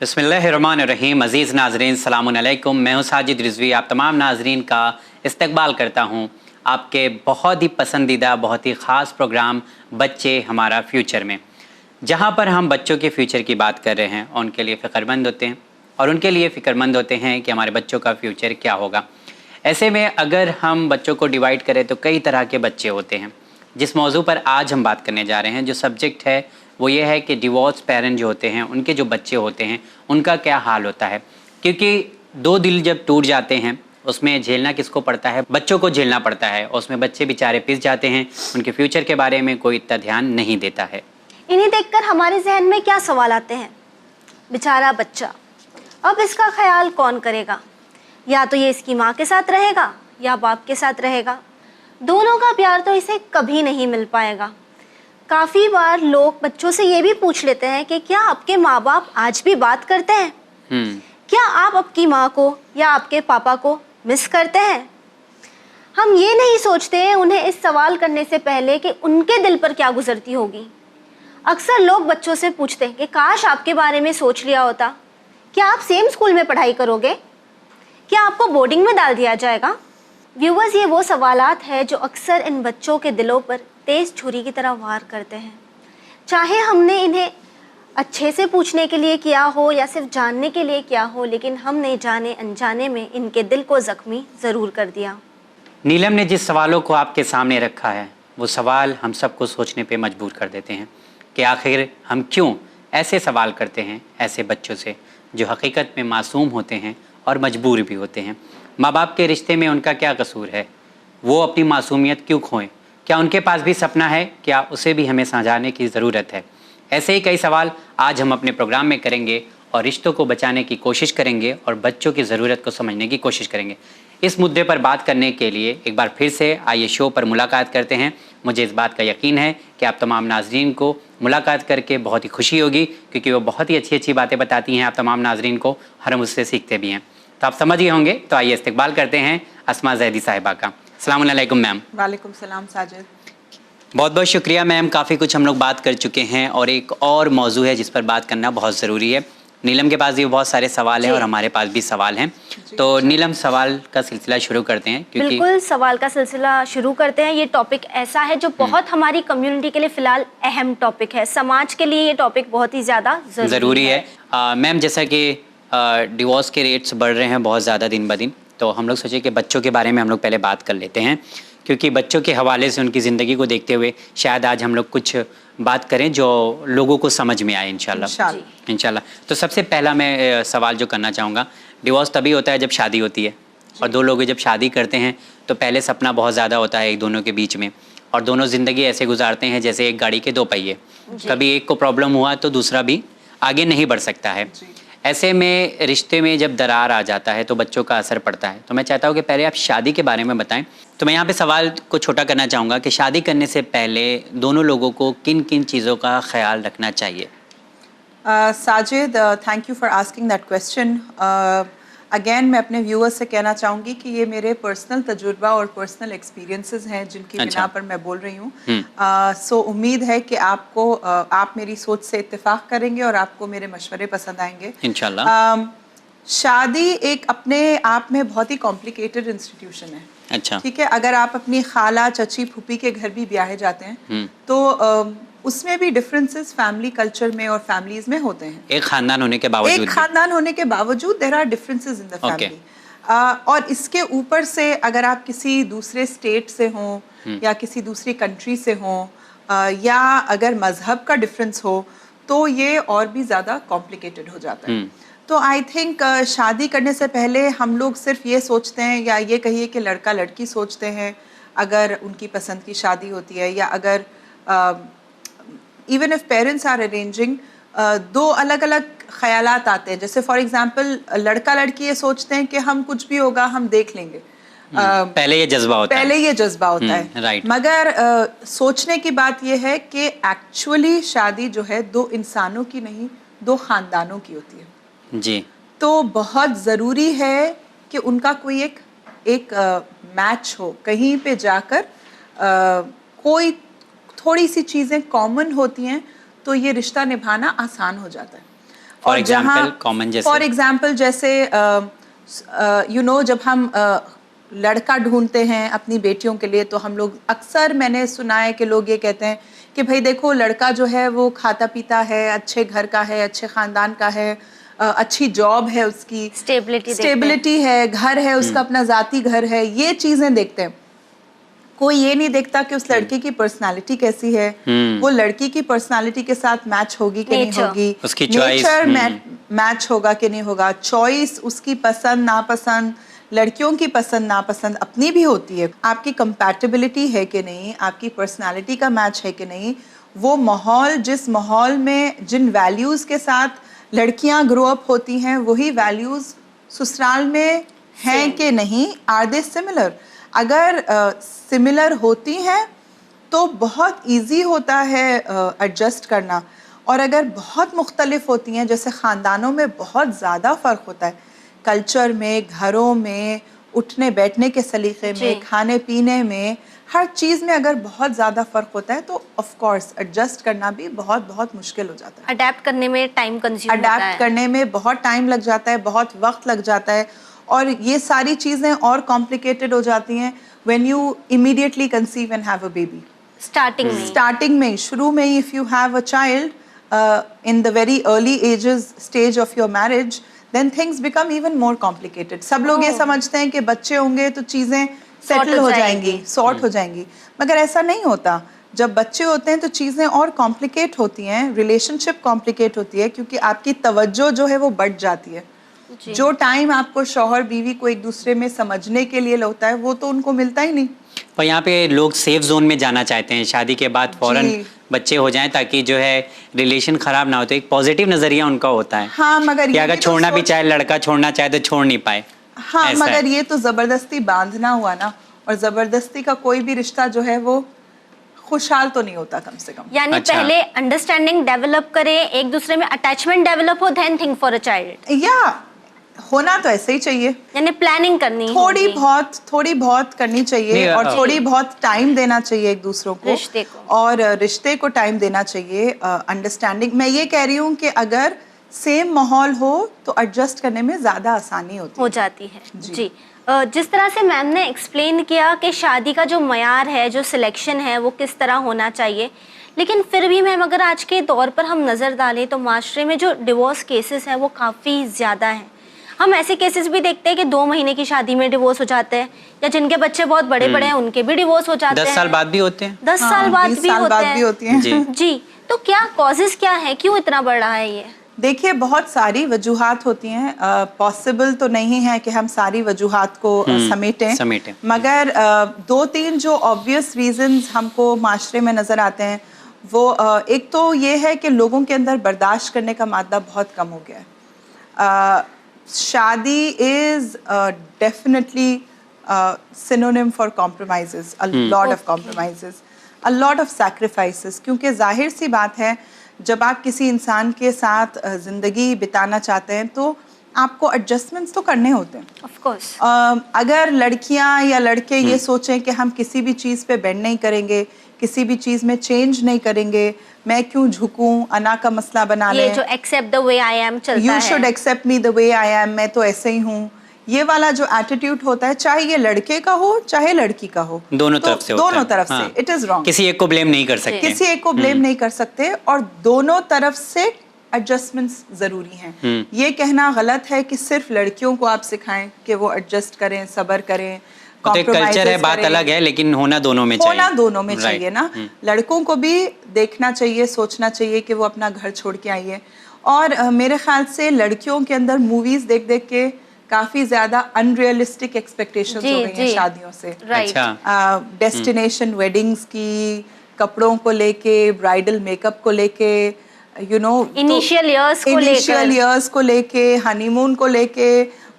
बिस्मिल्लाहिर्रहमानिर्रहीम। अज़ीज़ नाज़रीन सलामुन अलैकुम। मैं हूँ साजिद रिज़वी, आप तमाम नाज़रीन का इस्तकबाल करता हूँ आपके बहुत ही पसंदीदा, बहुत ही ख़ास प्रोग्राम बच्चे हमारा फ्यूचर में, जहाँ पर हम बच्चों के फ्यूचर की बात कर रहे हैं, उनके लिए फ़िक्रमंद होते हैं और उनके लिए फ़िक्रमंद होते हैं कि हमारे बच्चों का फ्यूचर क्या होगा। ऐसे में अगर हम बच्चों को डिवाइड करें तो कई तरह के बच्चे होते हैं। जिस मौजू पर आज हम बात करने जा रहे हैं, जो सब्जेक्ट है वो ये है कि डिवोर्स पेरेंट जो होते हैं, उनके जो बच्चे होते हैं उनका क्या हाल होता है। क्योंकि दो दिल जब टूट जाते हैं उसमें झेलना किसको पड़ता है? बच्चों को झेलना पड़ता है। उसमें बच्चे बेचारे पिस जाते हैं, उनके फ्यूचर के बारे में कोई इतना ध्यान नहीं देता है। इन्हें देखकर हमारे जहन में क्या सवाल आते हैं? बेचारा बच्चा, अब इसका ख्याल कौन करेगा? या तो ये इसकी माँ के साथ रहेगा या बाप के साथ रहेगा। दोनों का प्यार तो इसे कभी नहीं मिल पाएगा। काफ़ी बार लोग बच्चों से ये भी पूछ लेते हैं कि क्या आपके माँ बाप आज भी बात करते हैं? क्या आप आपकी माँ को या आपके पापा को मिस करते हैं? हम ये नहीं सोचते हैं उन्हें इस सवाल करने से पहले कि उनके दिल पर क्या गुजरती होगी। अक्सर लोग बच्चों से पूछते हैं कि काश आपके बारे में सोच लिया होता। क्या आप सेम स्कूल में पढ़ाई करोगे? क्या आपको बोर्डिंग में डाल दिया जाएगा? व्यूवर्स, ये वो सवालात हैं जो अक्सर इन बच्चों के दिलों पर तेज़ छुरी की तरह वार करते हैं। चाहे हमने इन्हें अच्छे से पूछने के लिए किया हो या सिर्फ जानने के लिए किया हो, लेकिन हमने जाने अनजाने में इनके दिल को ज़ख्मी ज़रूर कर दिया। नीलम ने जिस सवालों को आपके सामने रखा है वो सवाल हम सबको सोचने पे मजबूर कर देते हैं कि आखिर हम क्यों ऐसे सवाल करते हैं ऐसे बच्चों से जो हकीकत में मासूम होते हैं और मजबूर भी होते हैं। माँ बाप के रिश्ते में उनका क्या कसूर है? वो अपनी मासूमियत क्यों खोएं? क्या उनके पास भी सपना है? क्या उसे भी हमें समझाने की ज़रूरत है? ऐसे ही कई सवाल आज हम अपने प्रोग्राम में करेंगे और रिश्तों को बचाने की कोशिश करेंगे और बच्चों की ज़रूरत को समझने की कोशिश करेंगे। इस मुद्दे पर बात करने के लिए एक बार फिर से आइए शो पर मुलाकात करते हैं। मुझे इस बात का यकीन है कि आप तमाम नाजरीन को मुलाकात करके बहुत ही खुशी होगी, क्योंकि वो बहुत ही अच्छी अच्छी बातें बताती हैं आप तमाम नाजरीन को, और हम उससे सीखते भी हैं। तो आप समझ ही होंगे। तो आइए इस्तकबाल करते हैं अस्मा ज़ैदी साहिबा का। अस्सलाम वालेकुम मैम। वालेकुम सलाम साजिद। बहुत बहुत शुक्रिया मैम। काफ़ी कुछ हम लोग बात कर चुके हैं और एक और मौजू है जिस पर बात करना बहुत ज़रूरी है। नीलम के पास भी बहुत सारे सवाल हैं और हमारे पास भी सवाल हैं। तो नीलम, सवाल का सिलसिला शुरू करते हैं। क्योंकि बिल्कुल, सवाल का सिलसिला शुरू करते हैं। ये टॉपिक ऐसा है जो बहुत हमारी कम्युनिटी के लिए फ़िलहाल अहम टॉपिक है। समाज के लिए ये टॉपिक बहुत ही ज़्यादा ज़रूरी है। मैम, जैसा कि डिवोर्स के रेट्स बढ़ रहे हैं बहुत ज़्यादा दिन ब दिन, तो हम लोग सोचे कि बच्चों के बारे में हम लोग पहले बात कर लेते हैं, क्योंकि बच्चों के हवाले से उनकी ज़िंदगी को देखते हुए शायद आज हम लोग कुछ बात करें जो लोगों को समझ में आए इंशाल्लाह। तो सबसे पहला मैं सवाल जो करना चाहूँगा, डिवोर्स तभी होता है जब शादी होती है, और दो लोग जब शादी करते हैं तो पहले सपना बहुत ज़्यादा होता है एक दोनों के बीच में, और दोनों ज़िंदगी ऐसे गुजारते हैं जैसे एक गाड़ी के दो पहिए। कभी एक को प्रॉब्लम हुआ तो दूसरा भी आगे नहीं बढ़ सकता है। ऐसे में रिश्ते में जब दरार आ जाता है तो बच्चों का असर पड़ता है। तो मैं चाहता हूँ कि पहले आप शादी के बारे में बताएं। तो मैं यहाँ पे सवाल को छोटा करना चाहूँगा कि शादी करने से पहले दोनों लोगों को किन किन चीज़ों का ख्याल रखना चाहिए? Sajid, thank you for asking that question. Again मैं अपने व्यूअर्स से कहना चाहूँगी कि ये मेरे पर्सनल तजुर्बा और पर्सनल एक्सपीरियंसेस हैं जिनकी बिना पर मैं बोल रही हूँ। सो उम्मीद है कि आपको आप मेरी सोच से इत्तेफाक करेंगे और आपको मेरे मशवरे पसंद आएंगे इंशाल्लाह। शादी एक अपने आप में बहुत ही कॉम्प्लिकेटेड इंस्टीट्यूशन है। अच्छा, ठीक है। अगर आप अपनी खाला, चची, फूफी के घर भी ब्याहे जाते हैं तो उसमें भी डिफरेंसेस फैमिली कल्चर में और फैमिलीज में होते हैं। एक खानदान होने के बावजूद there are differences in the family. और इसके ऊपर से अगर आप किसी दूसरे स्टेट से हों या किसी दूसरी कंट्री से हों या अगर मजहब का डिफरेंस हो तो ये और भी ज़्यादा कॉम्प्लिकेटेड हो जाता है। तो आई थिंक शादी करने से पहले हम लोग सिर्फ ये सोचते हैं, या ये कहिए कि लड़का लड़की सोचते हैं अगर उनकी पसंद की शादी होती है, या अगर even if parents are arranging, दो अलग अलग ख्यालात आते हैं। जैसे फॉर एग्जांपल लड़का लड़की ये सोचते हैं कि हम कुछ भी होगा हम देख लेंगे। पहले ये जज्बा होता है राइट। मगर सोचने की बात यह है कि एक्चुअली शादी जो है दो इंसानों की नहीं, दो खानदानों की होती है जी। तो बहुत ज़रूरी है कि उनका कोई एक मैच हो, कहीं पे जाकर कोई थोड़ी सी चीज़ें कॉमन होती हैं तो ये रिश्ता निभाना आसान हो जाता है। For example, common जैसे फॉर एग्जाम्पल जैसे जब हम लड़का ढूंढते हैं अपनी बेटियों के लिए, तो हम लोग अक्सर, मैंने सुना है कि लोग ये कहते हैं कि भाई देखो लड़का जो है वो खाता पीता है, अच्छे घर का है, अच्छे ख़ानदान का है, अच्छी जॉब है उसकी, स्टेबिलिटी है, घर है उसका, अपना ज़ाती घर है, ये चीज़ें देखते हैं। कोई ये नहीं देखता कि उस लड़के की पर्सनालिटी कैसी है, वो लड़की की पर्सनालिटी के साथ मैच होगी कि नहीं होगी, उसकी नेचर मैच होगा कि नहीं होगा, चॉइस, उसकी पसंद नापसंद, लड़कियों की पसंद नापसंद अपनी भी होती है, आपकी कंपैटिबिलिटी है कि नहीं, आपकी पर्सनालिटी का मैच है कि नहीं, वो माहौल, जिस माहौल में जिन वैल्यूज़ के साथ लड़कियां ग्रो अप होती हैं, वही वैल्यूज़ ससुराल में हैं कि नहीं, आर दे सिमिलर। अगर सिमिलर होती हैं तो बहुत इजी होता है एडजस्ट करना, और अगर बहुत मुख्तलिफ होती हैं, जैसे ख़ानदानों में बहुत ज़्यादा फ़र्क होता है, कल्चर में, घरों में, उठने बैठने के सलीक़े में, खाने पीने में, हर चीज़ में अगर बहुत ज़्यादा फ़र्क होता है तो ऑफ कोर्स एडजस्ट करना भी बहुत बहुत मुश्किल हो जाता है। अडेप्ट करने में टाइम कंज्यूम होता है, अडेप्ट करने में बहुत टाइम लग जाता है, बहुत वक्त लग जाता है, और ये सारी चीज़ें और कॉम्प्लिकेटेड हो जाती हैं when you immediately conceive and have a baby. Starting में, शुरू में ही, if you have a child in the very early stage of your marriage, then things become even more complicated. सब लोग ये समझते हैं कि बच्चे होंगे तो चीज़ें सेटल हो जाएंगी, सॉर्ट हो जाएंगी, मगर ऐसा नहीं होता। जब बच्चे होते हैं तो चीज़ें और कॉम्प्लिकेट होती हैं, रिलेशनशिप कॉम्प्लिकेट होती है, क्योंकि आपकी तवज्जो जो है वो बढ़ जाती है। जो टाइम आपको शौहर बीवी को एक दूसरे में समझने के लिए होता है, वो तो उनको मिलता ही नहीं। पर यहाँ पे लोग सेफ जोन में जाना चाहते हैं, शादी के बाद फौरन बच्चे हो जाएं ताकि जो है रिलेशन खराब ना हो, तो एक पॉजिटिव नजरिया उनका होता है। हाँ, मगर कि अगर छोड़ना भी चाहे, लड़का छोड़ना चाहे तो छोड़ नहीं पाए। हाँ, मगर ये तो जबरदस्ती बांधना हुआ ना, और जबरदस्ती का कोई भी रिश्ता जो है वो खुशहाल तो नहीं होता, कम से कम। यानी पहले अंडरस्टैंडिंग डेवलप करें, एक दूसरे में अटैचमेंट डेवलप हो, then think for a child. या होना तो ऐसे ही चाहिए, यानी प्लानिंग करनी, थोड़ी बहुत करनी चाहिए, और थोड़ी बहुत टाइम देना चाहिए एक दूसरों को, और रिश्ते को टाइम देना चाहिए, अंडरस्टैंडिंग। मैं ये कह रही हूँ कि अगर सेम माहौल हो तो एडजस्ट करने में ज़्यादा आसानी हो जाती है। जी, जिस तरह से मैम ने एक्सप्लेन किया कि शादी का जो मयार है, जो सिलेक्शन है, वो किस तरह होना चाहिए, लेकिन फिर भी मैम अगर आज के दौर पर हम नज़र डालें तो माशरे में जो डिवोर्स केसेस हैं वो काफ़ी ज़्यादा हैं। हम ऐसे केसेस भी देखते हैं कि 2 महीने की शादी में डिवोर्स हो जाते हैं, या जिनके बच्चे बहुत बड़े बड़े हैं उनके भी डिवोर्स हो जाते हैं। 10 साल बाद भी होते हैं, 10 साल बाद भी होते हैं। जी, तो क्या कॉजेस क्या है, क्यों इतना बढ़ रहा है ये? देखिए, बहुत सारी वजूहात होती हैं, पॉसिबल तो नहीं है कि हम सारी वजूहात को समेटें, मगर 2-3 जो ऑब्वियस रीजंस हमको माशरे में नज़र आते हैं, वो एक तो ये है कि लोगों के अंदर बर्दाश्त करने का मादा बहुत कम हो गया है। शादी is definitely synonym for compromises, a lot of compromises, a lot of sacrifices, क्योंकि जाहिर सी बात है जब आप किसी इंसान के साथ ज़िंदगी बिताना चाहते हैं तो आपको एडजस्टमेंट्स तो करने होते हैं। Of course. अगर लड़कियां या लड़के ये सोचें कि हम किसी भी चीज़ पे बेंड नहीं करेंगे, किसी भी चीज़ में चेंज नहीं करेंगे, मैं क्यों झुकूं, अना का मसला बना लें, ये जो accept the way I am चलता है, you should accept me the way I am, मैं तो ऐसे ही हूँ, ये वाला जो एटीट्यूड होता है, चाहे ये लड़के का हो चाहे लड़की का हो, दोनों तरफ से होता है। दोनों तरफ से इट इज रॉन्ग। किसी एक को ब्लेम नहीं कर सकते, किसी एक को ब्लेम नहीं कर सकते, और दोनों तरफ से एडजस्टमेंट्स जरूरी हैं। ये कहना गलत है कि सिर्फ लड़कियों को आप सिखाएं कि वो एडजस्ट करें, सब्र करें, कल्चर है, बात अलग है, लेकिन होना दोनों में चाहिए, होना दोनों में चाहिए ना। लड़कों को भी देखना चाहिए, सोचना चाहिए कि वो अपना घर छोड़ के आइए। और मेरे ख्याल से लड़कियों के अंदर मूवीज देख देख के काफी ज्यादा अनरियलिस्टिक एक्सपेक्टेशंस हो गई हैं शादियों से। डेस्टिनेशन वेडिंग्स की, कपड़ों को लेके, ब्राइडल मेकअप को लेके, इनिशियल ईयर्स को लेके, हनीमून को लेके,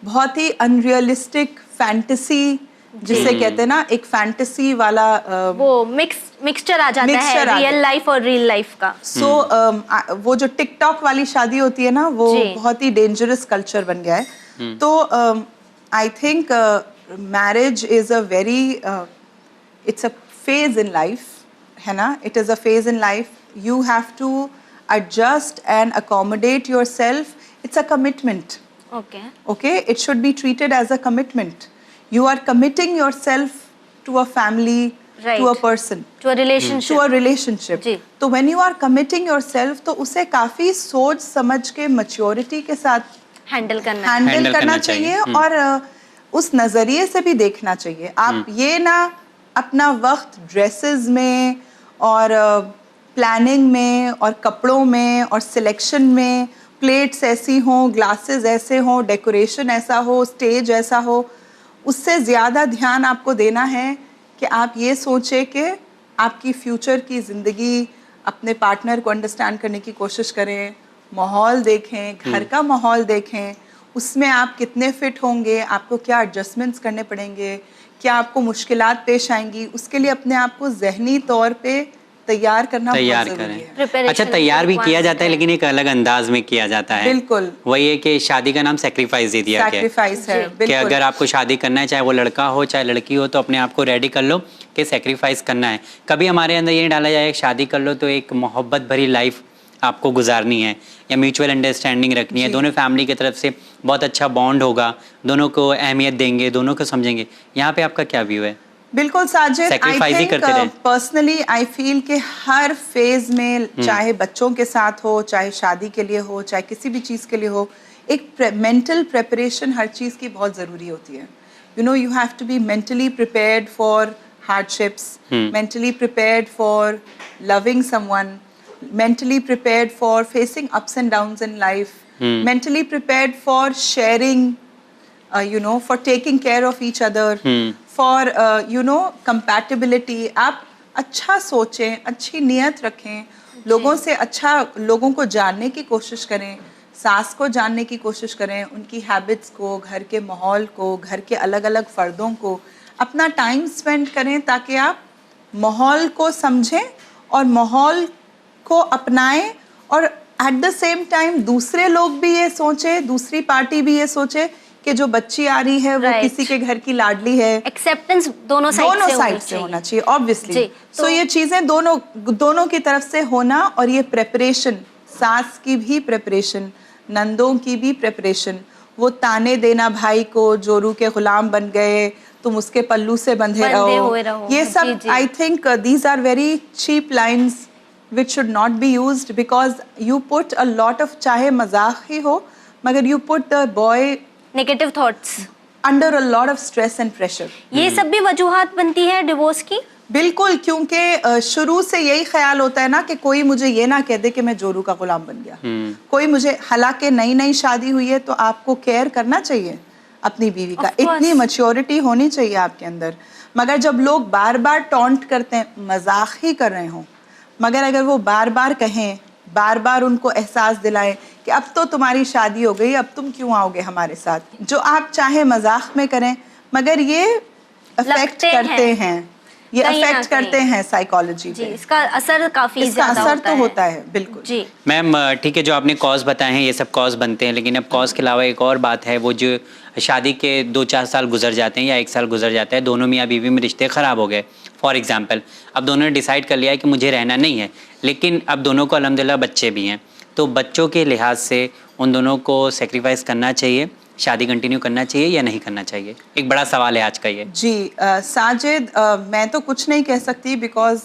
बहुत ही अनरियलिस्टिक फैंटेसी जिसे कहते हैं ना, एक फैंटेसी वाला वो मिक्सचर आ जाता है रियल लाइफ और रियल लाइफ का। सो वो जो टिकटॉक वाली शादी होती है ना, वो बहुत ही डेंजरस कल्चर बन गया है। तो I think marriage is a very, it's a phase in life, है ना, it is a phase in life. You have to adjust and accommodate yourself, it's a commitment. Okay Okay, it should be treated as a commitment. You are committing yourself to a family, Right. to a person, to a relationship to a relationship. जी। तो when you are committing yourself, तो उसे काफी सोच समझ के maturity के साथ हैंडल करना है। हैंडल Handle करना करना चाहिए चाहिए। और उस नज़रिए से भी देखना चाहिए। आप ये ना अपना वक्त ड्रेसेस में और प्लानिंग में और कपड़ों में और सिलेक्शन में, प्लेट्स ऐसी हों, ग्लासेस ऐसे हों, डेकोरेशन ऐसा हो, स्टेज ऐसा हो, उससे ज़्यादा ध्यान आपको देना है कि आप ये सोचें कि आपकी फ्यूचर की ज़िंदगी, अपने पार्टनर को अंडरस्टैंड करने की कोशिश करें, माहौल देखें, घर का माहौल देखें, उसमें आप कितने फिट होंगे, आपको क्या एडजस्टमेंट्स करने पड़ेंगे, क्या आपको मुश्किलात पेश आएंगी, उसके लिए अपने आप को ज़हनी तौर पे तैयार करना तैयार बहुत ज़रूरी करें। है। Preparation अच्छा, तैयार भी किया जाता है requirement लेकिन एक अलग अंदाज में किया जाता है। बिल्कुल। वही है कि शादी का नाम सेक्रीफाइस दे दिया गया है सैक्रिफाइस है, जी। कि बिल्कुल। अगर आपको शादी करना है, चाहे वो लड़का हो चाहे लड़की हो, तो अपने आप को रेडी कर लो कि सेक्रीफाइस करना है। कभी हमारे अंदर ये नहीं डाला जाए शादी कर लो तो एक मोहब्बत भरी लाइफ आपको गुजारनी है या म्यूचुअल अंडरस्टैंडिंग रखनी है, जी। दोनों फैमिली की तरफ से बहुत अच्छा बॉन्ड होगा, दोनों को अहमियत देंगे, दोनों को समझेंगे। यहाँ पे आपका क्या व्यू है? बिल्कुल साजिद, आई Sacrifice ही थिंक करते रहे। पर्सनली आई फील कि हर फेज में, चाहे बच्चों के साथ हो, चाहे शादी के लिए हो, चाहे किसी भी चीज़ के लिए हो, एक मेंटल प्रिपरेशन हर चीज़ की बहुत ज़रूरी होती है। You know, you have to be mentally prepared for hardships, mentally prepared for loving someone, mentally prepared for facing ups and downs in life, mentally prepared for sharing, for taking care of each other, for compatibility. आप अच्छा सोचें, अच्छी नीयत रखें, लोगों से अच्छा, लोगों को जानने की कोशिश करें, सास को जानने की कोशिश करें, उनकी हैबिट्स को, घर के माहौल को, घर के अलग अलग फ़र्दों को अपना टाइम स्पेंड करें ताकि आप माहौल को समझें और माहौल को अपनाएं, और एट द सेम टाइम दूसरे लोग भी ये सोचें, दूसरी पार्टी भी ये सोचे कि जो बच्ची आ रही है वो Right. किसी के घर की लाडली है। एक्सेप्टेंस दोनों साइड से होना चाहिए ऑब्वियसली। जी, सो ये चीजें दोनों की तरफ से होना, और ये प्रेपरेशन, सास की भी प्रेपरेशन, नंदों की भी प्रेपरेशन, वो ताने देना भाई को, जोरू के गुलाम बन गए, तुम उसके पल्लू से बंधे हुए रहो, रहो। ये जी, सब जी। I think these are very cheap lines which should not be used, because you put a lot of, चाहे मजाक ही हो, मगर you put the boy negative thoughts, under a lot of stress and pressure. ये सब भी वजूहात बनती है divorce की। बिल्कुल, क्योंकि शुरू से यही ख्याल होता है ना कि कोई मुझे ये ना कह दे कि मैं जोरू का गुलाम बन गया, कोई मुझे, हालांकि नई नई शादी हुई है तो आपको केयर करना चाहिए अपनी बीवी का, Of course. इतनी मैच्योरिटी होनी चाहिए आपके अंदर। मगर जब लोग बार बार टॉन्ट करते हैं, मजाक ही कर रहे हों, मगर अगर वो बार बार कहें, बार बार उनको एहसास दिलाएं कि अब तो तुम्हारी शादी हो गई, अब तुम क्यों आओगे हमारे साथ, जो आप चाहे मजाक में करें, मगर ये अफेक्ट करते हैं, ये कहीं ना अफेक्ट करते कहीं। हैं साइकोलॉजी जी, पे। इसका असर काफी इसका ज्यादा असर होता तो है। होता है, बिल्कुल। जी, मैम ठीक है, जो आपने कॉज बताए हैं ये सब कॉज बनते हैं, लेकिन अब कॉज के अलावा एक और बात है, वो जो शादी के 2-4 साल गुजर जाते हैं या 1 साल गुजर जाता है, दोनों मियाँ बीवी में रिश्ते ख़राब हो गए। फॉर एग्जांपल, अब दोनों ने डिसाइड कर लिया है कि मुझे रहना नहीं है, लेकिन अब दोनों को अल्हम्दुलिल्लाह बच्चे भी हैं, तो बच्चों के लिहाज से उन दोनों को सेक्रीफाइस करना चाहिए, शादी कंटिन्यू करना चाहिए या नहीं करना चाहिए? एक बड़ा सवाल है आज का ये। जी साजिद, मैं तो कुछ नहीं कह सकती, बिकॉज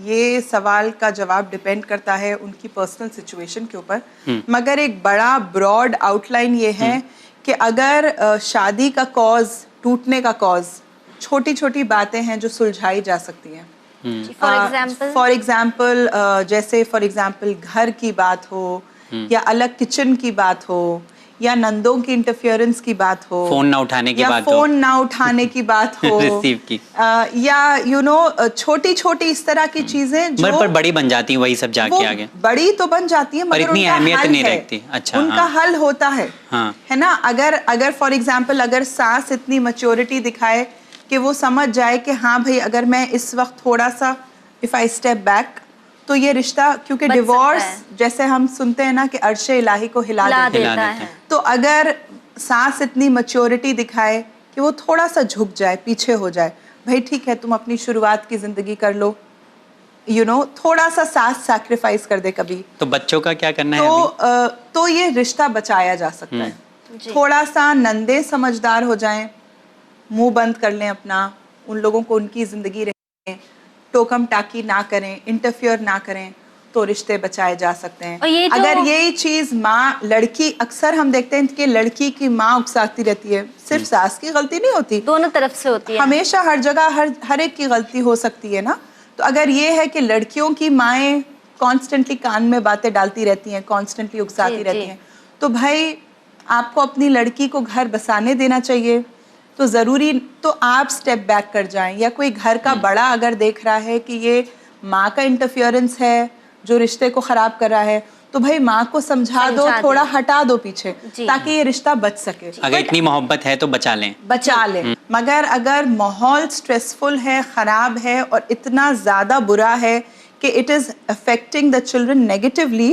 ये सवाल का जवाब डिपेंड करता है उनकी पर्सनल सिचुएशन के ऊपर, मगर एक बड़ा ब्रॉड आउटलाइन ये है कि अगर शादी का कॉज, टूटने का कॉज छोटी छोटी बातें हैं जो सुलझाई जा सकती हैं। फॉर एग्जाम्पल जैसे फॉर एग्जाम्पल घर की बात हो, या अलग किचन की बात हो, या नंदों की इंटरफियरेंस की बात हो, फोन ना उठाने की या बात हो, फोन ना उठाने की बात हो, रिसीव की, या छोटी छोटी इस तरह की चीजें जो पर बड़ी बन जाती हैं, वही सब जाके आगे बड़ी तो बन जाती है, मगर इतनी उनका अहमियत हल नहीं है, रखती। अच्छा, उनका हल होता है, हाँ। है ना। अगर फॉर एग्जाम्पल अगर सास इतनी मैच्योरिटी दिखाए कि वो समझ जाए कि हाँ भाई, अगर मैं इस वक्त थोड़ा सा इफ आई स्टेप बैक, तो ये रिश्ता, क्योंकि बच डिवोर्स सकता है। जैसे हम सुनते हैं ना कि अर्शे इलाही को हिला देता है, तो अगर सास इतनी मैच्योरिटी दिखाए कि वो थोड़ा सा झुक जाए, पीछे हो जाए, भाई ठीक है तुम अपनी शुरुआत की ज़िंदगी कर लो, you know, थोड़ा सा साथ सैक्रिफाइस कर दे कभी, तो बच्चों का क्या करना है अभी? तो ये रिश्ता बचाया जा सकता है। थोड़ा सा नंदे समझदार हो जाएं, मुंह बंद कर लें अपना, उन लोगों को उनकी जिंदगी रहें, टोकम टाकी ना करें, इंटरफियर ना करें, तो रिश्ते बचाए जा सकते हैं। अगर यही चीज माँ, लड़की, अक्सर हम देखते हैं कि लड़की की माँ उकसाती रहती है, सिर्फ सास की गलती नहीं होती, दोनों तरफ से होती है, हमेशा हर जगह हर एक की गलती हो सकती है ना। तो अगर ये है कि लड़कियों की माएँ कॉन्स्टेंटली कान में बातें डालती रहती हैं, कॉन्स्टेंटली उकसाती रहती हैं, तो भाई आपको अपनी लड़की को घर बसाने देना चाहिए। तो ज़रूरी तो आप स्टेप बैक कर जाएं, या कोई घर का बड़ा अगर देख रहा है कि ये माँ का इंटरफियरेंस है जो रिश्ते को ख़राब कर रहा है, तो भाई माँ को समझा दो, थोड़ा हटा दो पीछे, ताकि ये रिश्ता बच सके। अगर इतनी मोहब्बत है तो बचा लें। मगर अगर माहौल स्ट्रेसफुल है, ख़राब है और इतना ज़्यादा बुरा है कि it is affecting the children negatively,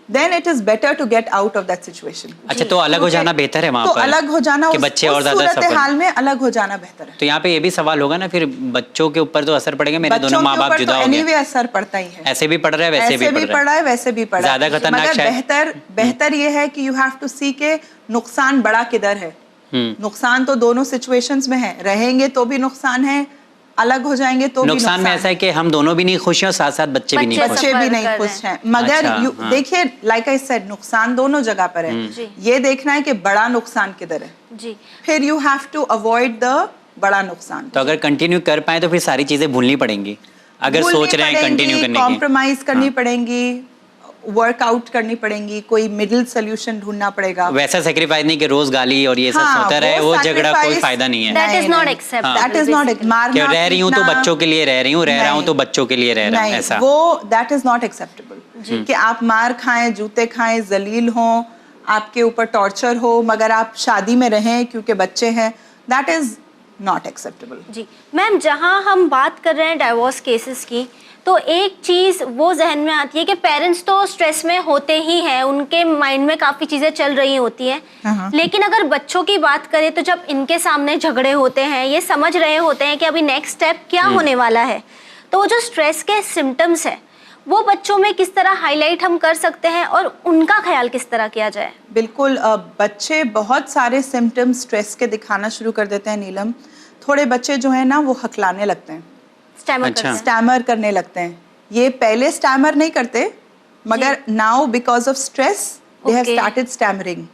then it is better to get out of that situation. अच्छा, तो अलग हो जाना बेहतर है वहाँ पर, तो अलग हो जाना, कि बच्चे और ज़्यादा सूरत हाल में अलग हो जाना बेहतर है। तो यहाँ पे ये भी सवाल होगा ना फिर, बच्चों के ऊपर तो असर पड़ेगा, मेरे दोनों माँ बाप जुदा हो गए, anyway असर पड़ता ही है, ऐसे भी पड़ रहा है वैसे भी पड़ रहा है, वैसे भी पड़ रहा है, ज़्यादा खतरनाक मगर बेहतर ये है कि you have to see के नुकसान बड़ा किधर है। नुकसान तो दोनों सिचुएशंस में है, रहेंगे तो भी नुकसान है, अलग हो जाएंगे तो नुकसान में ऐसा है कि हम दोनों भी नहीं खुश हैं और साथ साथ बच्चे भी नहीं खुश हैं। मगर देखिए, लाइक आई सेड, नुकसान दोनों जगह पर है, ये देखना है कि बड़ा नुकसान किधर है, फिर you have to avoid the बड़ा नुकसान। तो अगर कंटिन्यू कर पाए तो फिर सारी चीजें भूलनी पड़ेंगी, अगर सोच रहे हैं कंटिन्यू करने की, कॉम्प्रोमाइज करनी पड़ेंगी, वर्कआउट करनी पड़ेंगी, कोई मिडिल सोल्यूशन ढूंढना पड़ेगा। वैसा सेक्रीफाइस नहीं कि रोज गाली और ये सब होता रहे, वो झगड़ा कोई फायदा नहीं है। That is not acceptable. That is not मारना, रह रही हूँ तो बच्चों के लिए रह रही हूँ, रह रहा हूँ तो बच्चों के लिए रह रहा हूँ, ऐसा वो that is not acceptable कि आप मार खाएं, जूते खाएं, जलील हों, आपके ऊपर टॉर्चर हो, मगर आप शादी में रहें क्योंकि बच्चे हैं, that is not acceptable। जी मैम, जहाँ हम बात कर रहे हैं डाइवोर्स केसेस की, तो एक चीज़ वो जहन में आती है कि पेरेंट्स तो स्ट्रेस में होते ही हैं, उनके माइंड में काफ़ी चीज़ें चल रही होती हैं, लेकिन अगर बच्चों की बात करें तो जब इनके सामने झगड़े होते हैं, ये समझ रहे होते हैं कि अभी नेक्स्ट स्टेप क्या होने वाला है, तो वो जो स्ट्रेस के सिम्टम्स है वो बच्चों में किस तरह हाईलाइट हम कर सकते हैं और उनका ख्याल किस तरह किया जाए? बिल्कुल, बच्चे बहुत सारे सिम्टम्स स्ट्रेस के दिखाना शुरू कर देते हैं नीलम। थोड़े बच्चे जो है ना वो हकलाने लगते हैं, स्टैमर करने लगते हैं। ये पहले स्टैमर नहीं करते, मगर now because of stress they have started stammering.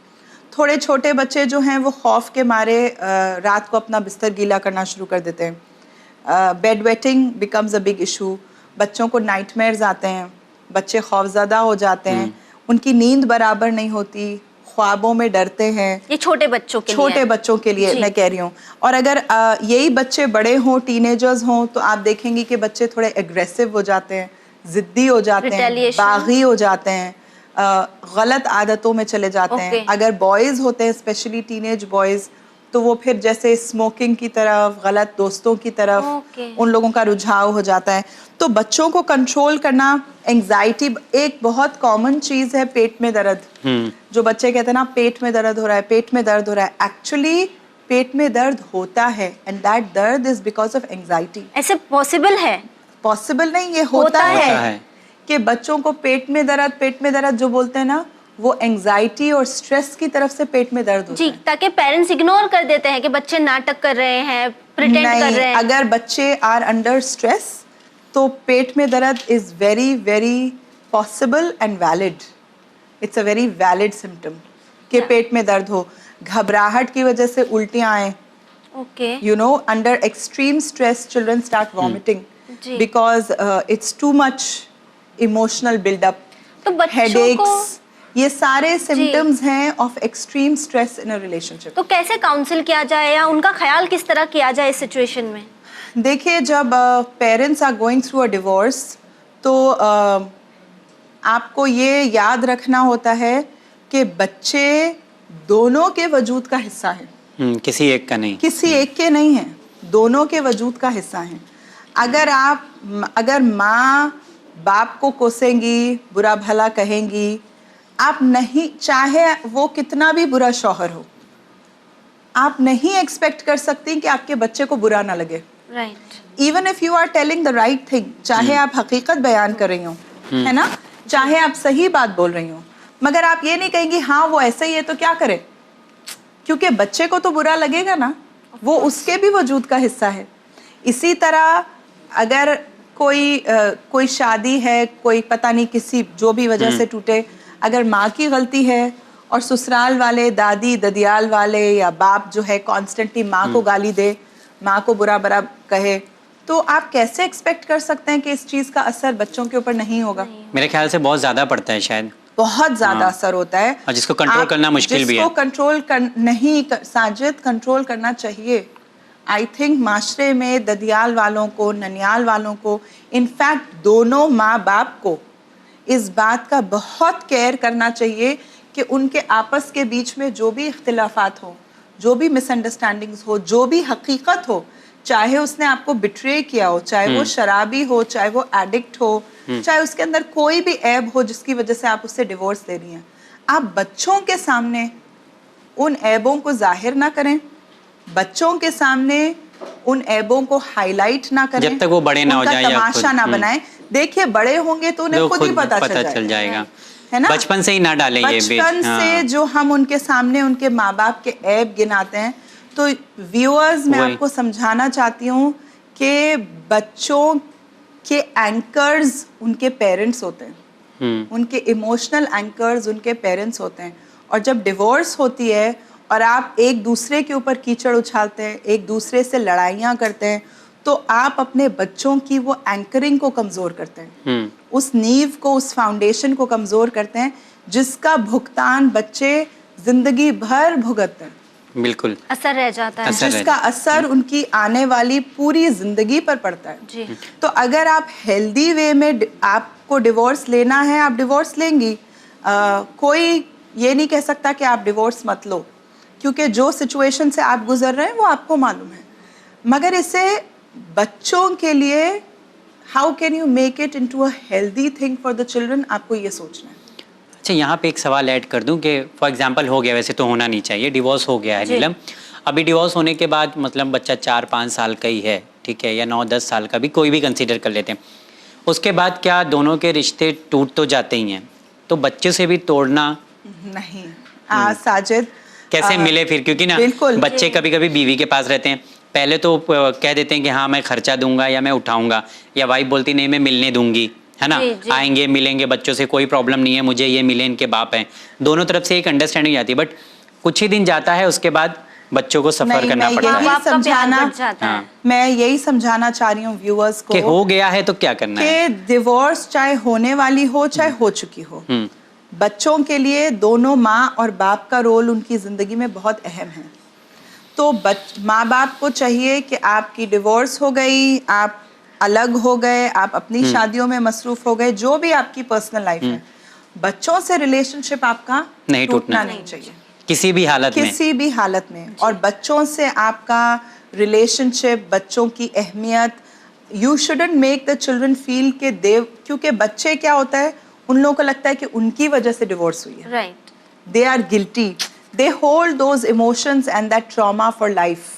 थोड़े छोटे बच्चे जो हैं वो खौफ के मारे रात को अपना बिस्तर गीला करना शुरू कर देते हैं। Bed wetting becomes a big issue, बच्चों को नाइटमेयर्स आते हैं, बच्चे खौफज़दा हो जाते हैं, उनकी नींद बराबर नहीं होती, ख्वाबों में डरते हैं। ये छोटे बच्चों के लिए मैं कह रही हूँ। और अगर यही बच्चे बड़े हों, टीनेजर्स हों, तो आप देखेंगे कि बच्चे थोड़े एग्रेसिव हो जाते हैं, ज़िद्दी हो जाते हैं, बागी हो जाते हैं, गलत आदतों में चले जाते हैं। अगर बॉयज़ होते हैं, स्पेशली टीनेज बॉयज़, तो वो फिर जैसे स्मोकिंग की तरफ, गलत दोस्तों की तरफ उन लोगों का रुझाव हो जाता है। तो बच्चों को कंट्रोल करना, एंग्जाइटी एक बहुत कॉमन चीज़ है, पेट में दर्द। जो बच्चे कहते हैं ना पेट में दर्द हो रहा है, पेट में दर्द हो रहा है, एक्चुअली पेट में दर्द होता है, एंड दैट दर्द इज बिकॉज ऑफ एंग्जाइटी। ऐसे पॉसिबल है? पॉसिबल नहीं, ये होता है कि बच्चों को पेट में दर्द जो बोलते हैं ना, वो एंग्जाइटी और स्ट्रेस की तरफ से पेट में दर्द होता है। ताकि पेरेंट्स इग्नोर कर देते हैं कि बच्चे नाटक कर रहे हैं, प्रिटेंड कर रहे हैं। अगर बच्चे आर अंडर स्ट्रेस तो पेट में दर्द is very very possible and valid. It's a very valid symptom कि पेट में दर्द हो, घबराहट की वजह से उल्टियां आए। You know, under extreme stress children start vomiting because it's too much emotional buildup, headaches, ये सारे सिम्टम्स हैं of extreme stress in a relationship. तो कैसे काउंसिल किया जाए या उनका ख्याल किस तरह किया जाए इस सिचुएशन में? देखिए, जब parents are going through a divorce, तो आपको ये याद रखना होता है कि बच्चे दोनों के वजूद का हिस्सा है, किसी एक का नहीं, किसी एक के नहीं है, दोनों के वजूद का हिस्सा है। अगर माँ बाप को कोसेंगी, बुरा भला कहेंगी, आप नहीं, चाहे वो कितना भी बुरा शौहर हो, आप नहीं एक्सपेक्ट कर सकती कि आपके बच्चे को बुरा ना लगे। Right, even if you are telling the right thing, चाहे आप हकीकत बयान कर रही हो, है ना, चाहे आप सही बात बोल रही हो, मगर आप ये नहीं कहेंगी हाँ वो ऐसा ही है तो क्या करे, क्योंकि बच्चे को तो बुरा लगेगा ना, वो उसके भी वजूद का हिस्सा है। इसी तरह अगर कोई शादी है, कोई पता नहीं किसी जो भी वजह से टूटे, अगर माँ की गलती है और ससुराल वाले, दादी ददियाल वाले या बाप जो है कॉन्स्टेंटली माँ को गाली दे, माँ को बुरा भला कहे, तो आप कैसे एक्सपेक्ट कर सकते हैं कि इस चीज़ का असर बच्चों के ऊपर नहीं होगा? मेरे ख्याल से बहुत ज़्यादा पड़ता है शायद, बहुत ज्यादा असर होता है, और जिसको कंट्रोल करना मुश्किल भी है। जिसको कंट्रोल नहीं साजिद कंट्रोल करना चाहिए। आई थिंक माशरे में ददियाल वालों को, ननियाल वालों को, इनफैक्ट दोनों माँ बाप को इस बात का बहुत केयर करना चाहिए कि उनके आपस के बीच में जो भी इख्तिलाफात हो, जो भी मिसअंडरस्टैंडिंग्स हो, जो भी हकीकत हो, चाहे उसने आपको बिट्रे किया हो, चाहे वो शराबी हो, चाहे वो एडिक्ट हो, चाहे उसके अंदर कोई भी ऐब हो जिसकी वजह से आप उससे डिवोर्स ले रही हैं, आप बच्चों के सामने उन ऐबों को जाहिर ना करें, बच्चों के सामने उन ऐबों को हाईलाइट ना करें, जब तक वो बड़े ना हो जाएं या तमाशा ना बनाएं। देखिए बड़े होंगे तो उन्हें खुद ही पता चल जाएगा, है ना, बचपन से ही ना डालें ये बचपन से जो हम उनके सामने उनके माँ बाप के ऐब गिनाते हैं। तो व्यूअर्स, मैं आपको समझाना चाहती हूँ कि बच्चों के एंकर्स उनके पेरेंट्स होते हैं, उनके इमोशनल एंकर्स उनके पेरेंट्स होते हैं, और जब डिवोर्स होती है और आप एक दूसरे के ऊपर कीचड़ उछालते हैं, एक दूसरे से लड़ाइयाँ करते हैं, तो आप अपने बच्चों की वो एंकरिंग को कमज़ोर करते हैं, उस नींव को, उस फाउंडेशन को कमज़ोर करते हैं, जिसका भुगतान बच्चे ज़िंदगी भर भुगतते हैं। बिल्कुल असर रह जाता है, जिसका असर उनकी आने वाली पूरी ज़िंदगी पर पड़ता है। जी। तो अगर आप हेल्दी वे में आपको डिवोर्स लेना है, आप डिवोर्स लेंगी, कोई ये नहीं कह सकता कि आप डिवोर्स मत लो, क्योंकि जो सिचुएशन से आप गुजर रहे हैं वो आपको मालूम है, मगर इसे बच्चों के लिए how can you make it into a healthy thing for the children, आपको ये सोचना है। अच्छा, यहाँ पे एक सवाल ऐड कर दूं कि फॉर एग्जांपल हो गया, वैसे तो होना नहीं चाहिए, डिवोर्स हो गया है नीलम, अभी डिवोर्स होने के बाद मतलब बच्चा 4-5 साल का ही है, ठीक है, या 9-10 साल का भी, कोई भी कंसीडर कर लेते हैं, उसके बाद क्या दोनों के रिश्ते टूट तो जाते ही हैं, तो बच्चे से भी तोड़ना नहीं, साजिद कैसे मिले फिर, क्योंकि ना बच्चे कभी कभी बीवी के पास रहते हैं, पहले तो कह देते हैं कि हाँ मैं खर्चा दूंगा या मैं उठाऊंगा, या वाइफ बोलती नहीं मैं मिलने दूंगी, है ना, आएंगे मिलेंगे बच्चों से, कोई प्रॉब्लम नहीं है मुझे, ये मिले इनके बाप हैं, दोनों तरफ से एक अंडरस्टैंडिंग आती है, बट कुछ ही दिन जाता है उसके बाद बच्चों को सफर करना पड़ता है। मैं यही समझाना चाह रही हूँ व्यूअर्स को कि हो गया है तो क्या करना है, कि डिवोर्स चाहे होने वाली हो चाहे हो चुकी हो, बच्चों के लिए दोनों माँ और बाप का रोल उनकी ज़िंदगी में बहुत अहम है। तो माँ बाप को चाहिए कि आपकी डिवोर्स हो गई, आप अलग हो गए, आप अपनी शादियों में मसरूफ हो गए, जो भी आपकी पर्सनल लाइफ है, बच्चों से रिलेशनशिप आपका नहीं टूटना नहीं चाहिए किसी भी हालत में, किसी भी हालत में। और बच्चों से आपका रिलेशनशिप, बच्चों की अहमियत, you shouldn't make the children feel के देव, क्योंकि बच्चे क्या होता है, उन लोगों को लगता है कि उनकी वजह से डिवोर्स हुई है, right, they are guilty, they hold those emotions and that trauma for life.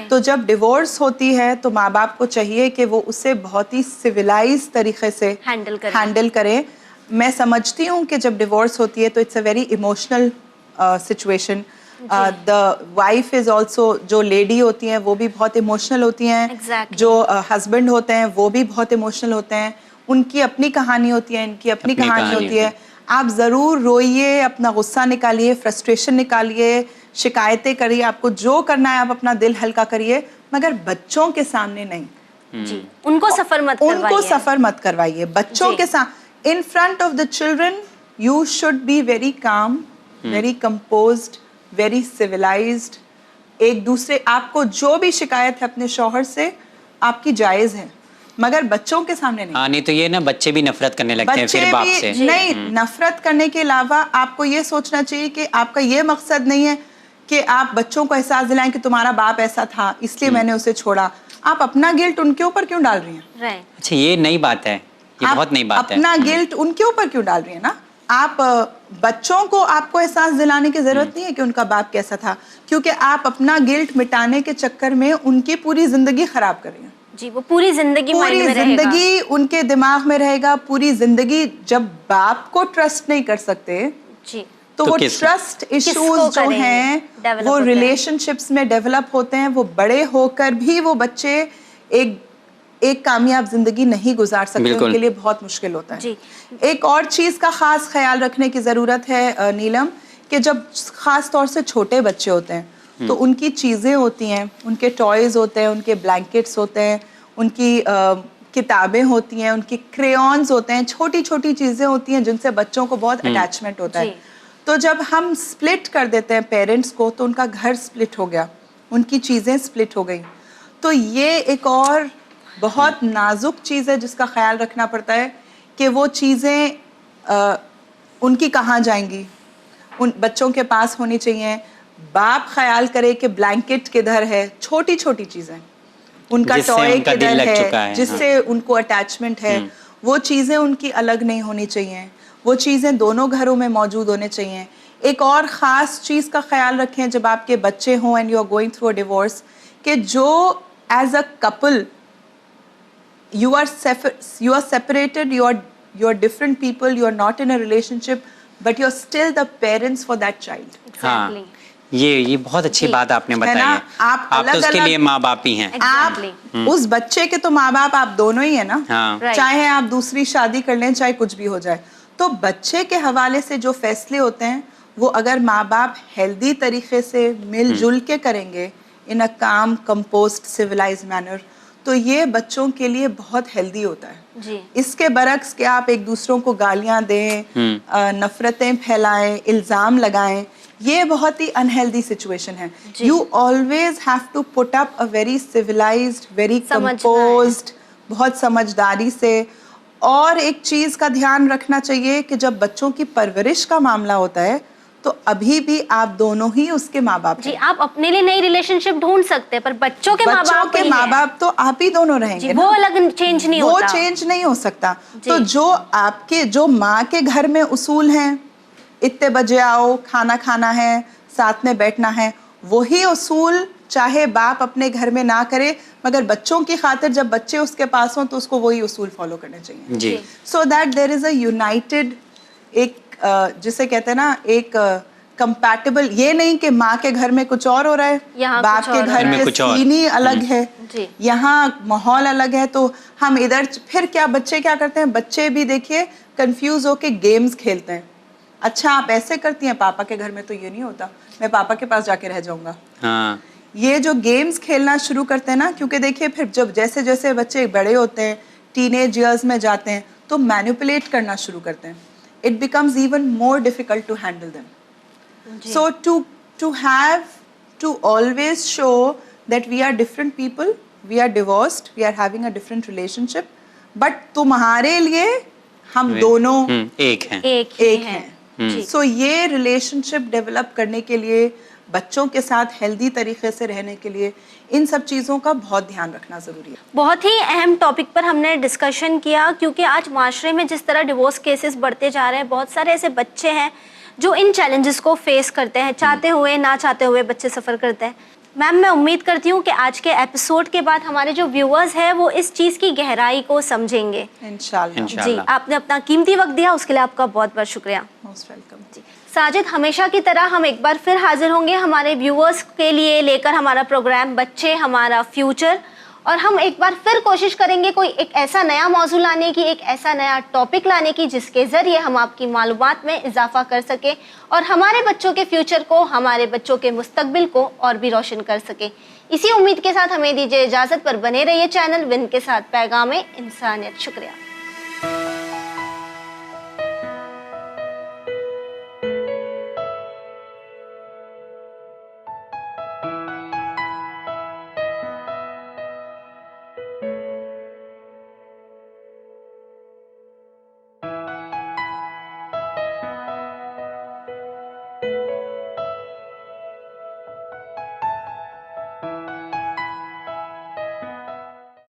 तो जब डिवोर्स होती है तो माँ बाप को चाहिए कि वो उसे बहुत ही सिविलाइज तरीके से हैंडल करें। मैं समझती हूँ कि जब डिवोर्स होती है तो it's a very emotional situation, the wife is also, जो लेडी होती हैं वो भी बहुत इमोशनल होती हैं, जो हस्बैंड होते हैं वो भी बहुत इमोशनल होते हैं, उनकी अपनी कहानी होती है, इनकी अपनी कहानी होती है। आप ज़रूर रोइए, अपना गुस्सा निकालिए, फ्रस्ट्रेशन निकालिए, शिकायतें करिए, आपको जो करना है आप अपना दिल हल्का करिए, मगर बच्चों के सामने नहीं। जी, उनको सफ़र मत करवाइए, बच्चों के साथ, in front of the children you should be very calm, very composed, very civilized. एक दूसरे, आपको जो भी शिकायत है अपने शौहर से आपकी जायज़ है, मगर बच्चों के सामने नहीं। नहीं तो ये ना बच्चे भी नफरत करने लगते हैं फिर बाप से। नहीं, नफरत करने के अलावा आपको ये सोचना चाहिए कि आपका ये मकसद नहीं है कि आप बच्चों को एहसास दिलाएं कि तुम्हारा बाप ऐसा था इसलिए मैंने उसे छोड़ा। आप अपना गिल्ट उनके ऊपर क्यों डाल रही हैं? अच्छा, ये नई बात है, ये बहुत नई बात है। अपना गिल्ट उनके ऊपर क्यों डाल रही है ना आप? बच्चों को आपको एहसास दिलाने की जरूरत नहीं है कि उनका बाप कैसा था, क्योंकि आप अपना गिल्ट मिटाने के चक्कर में उनकी पूरी जिंदगी खराब कर रही हैं। जी, वो पूरी जिंदगी माइंड पूरी में रहेगा। जिंदगी उनके दिमाग में रहेगा, पूरी जिंदगी। जब बाप को ट्रस्ट नहीं कर सकते जी, तो तो वो किस- ट्रस्ट किसको इश्यूज जो करेंगे? हैं Develop वो होते हैं। रिलेशनशिप्स में डेवलप होते हैं। वो बड़े होकर भी वो बच्चे एक कामयाब जिंदगी नहीं गुजार सकते, बिल्कुल। उनके लिए बहुत मुश्किल होता है। जी। एक और चीज का खास ख्याल रखने की जरूरत है नीलम, कि जब खास तौर से छोटे बच्चे होते हैं तो उनकी चीजें होती हैं, उनके टॉयज होते हैं, उनके ब्लैंकेट्स होते हैं, उनकी किताबें होती हैं, उनके क्रेयॉन्स होते हैं, छोटी छोटी चीजें होती हैं जिनसे बच्चों को बहुत अटैचमेंट होता जी। है। तो जब हम स्प्लिट कर देते हैं पेरेंट्स को, तो उनका घर स्प्लिट हो गया, उनकी चीज़ें स्प्लिट हो गई। तो ये एक और बहुत नाजुक चीज़ है जिसका ख्याल रखना पड़ता है कि वो चीज़ें उनकी कहाँ जाएंगी, उन बच्चों के पास होनी चाहिए। बाप ख्याल करे कि ब्लैंकेट किधर है, छोटी छोटी चीज़ें, उनका जिससे टॉय उनका दिल किधर लग चुका है, जिससे उनको अटैचमेंट है, वो चीज़ें उनकी अलग नहीं होनी चाहिए। वो चीज़ें दोनों घरों में मौजूद होने चाहिए। एक और ख़ास चीज़ का ख्याल रखें जब आपके बच्चे हों and you are going through a divorce, कि जो as a couple you are separated, you are different people, you are not in a relationship, but you are still the parents for that child. Exactly. हाँ, ये बहुत अच्छी जी। बात आपने है बताई ना? है। आप तो उसके अलग-अलग- लिए माँ बाप ही हैं। Exactly. आप उस बच्चे के तो माँ बाप आप दोनों ही है ना। हाँ। Right. चाहे आप दूसरी शादी कर लें, चाहे कुछ भी हो जाए, तो बच्चे के हवाले से जो फैसले होते हैं वो अगर माँ बाप हेल्दी तरीके से मिलजुल के करेंगे इन अ काम कंपोस्ट सिविलाइज्ड मैनर, तो ये बच्चों के लिए बहुत हेल्दी होता है। जी। इसके बरक्स कि आप एक दूसरों को गालियां दें, नफरतें फैलाएं, इल्ज़ाम लगाएं, ये बहुत ही अनहेल्दी सिचुएशन है। जी। You always have to put up a very civilised, very समझना है। कंपोज्ड, बहुत समझदारी से। और एक चीज़ का ध्यान रखना चाहिए कि जब बच्चों की परवरिश का मामला होता है तो अभी भी आप दोनों ही उसके माँ बाप जी, हैं। आप अपने लिए नई रिलेशनशिप ढूंढ सकते हैं, पर बच्चों के माँ बच्चों बाप के वही माँ हैं। बाप तो आप ही दोनों रहेंगे जी, ना। वो अलग चेंज नहीं वो होता। चेंज नहीं हो सकता। जी। तो जो आपके जो माँ के घर में उसूल हैं, इतने बजे आओ, खाना खाना है, साथ में बैठना है, वही उसूल चाहे बाप अपने घर में ना करे, मगर बच्चों की खातिर जब बच्चे उसके पास हों तो उसको वही उसूल फॉलो करने चाहिए। जी। So that there is a united, एक जिसे कहते हैं ना, एक कंपैटिबल, ये नहीं कि माँ के घर में कुछ और हो रहा है, यहाँ बाप कुछ के और घर में में कुछ और। सीन ही अलग है, जी। यहाँ माहौल अलग है, तो हम इधर फिर क्या, बच्चे क्या करते हैं, बच्चे भी देखिए कंफ्यूज होके गेम्स खेलते हैं। अच्छा आप ऐसे करती हैं, पापा के घर में तो ये नहीं होता, मैं पापा के पास जाके रह जाऊंगा। हाँ, ये जो गेम्स खेलना शुरू करते हैं ना, क्योंकि देखिए फिर जब जैसे जैसे बच्चे बड़े होते हैं, टीनेज ईयर्स में जाते हैं, तो मैनिपुलेट करना शुरू करते हैं। It becomes even more difficult to handle them. So to have to always show that we are different people, we are divorced, we are having a different relationship, but तुम्हारे लिए हम दोनों एक हैं। एक ही एक है। हैं। जी। सो ये रिलेशनशिप डेवलप करने के लिए, बच्चों के साथ हेल्दी तरीके से रहने के लिए, इन सब चीज़ों का बहुत ध्यान रखना ज़रूरी है। बहुत ही अहम टॉपिक पर हमने डिस्कशन किया, क्योंकि आज माशरे में जिस तरह डिवोर्स केसेस बढ़ते जा रहे हैं, बहुत सारे ऐसे बच्चे हैं जो इन चैलेंजेस को फेस करते हैं, चाहते हुए ना चाहते हुए बच्चे सफ़र करते हैं। मैम, मैं उम्मीद करती हूँ कि आज के एपिसोड के बाद हमारे जो व्यूअर्स हैं वो इस चीज़ की गहराई को समझेंगे। इंशाल्लाह। जी, आपने अपना कीमती वक्त दिया, उसके लिए आपका बहुत बहुत शुक्रिया। Most welcome. जी साजिद, हमेशा की तरह हम एक बार फिर हाजिर होंगे हमारे व्यूअर्स के लिए लेकर हमारा प्रोग्राम बच्चे हमारा फ्यूचर, और हम एक बार फिर कोशिश करेंगे कोई एक ऐसा नया मौजू लाने की, एक ऐसा नया टॉपिक लाने की जिसके ज़रिए हम आपकी मालूमात में इजाफा कर सकें और हमारे बच्चों के फ्यूचर को, हमारे बच्चों के मुस्तकबिल को और भी रोशन कर सकें। इसी उम्मीद के साथ हमें दीजिए इजाज़त, पर बने रहिए चैनल विन के साथ पैगाम इंसानियत। शुक्रिया।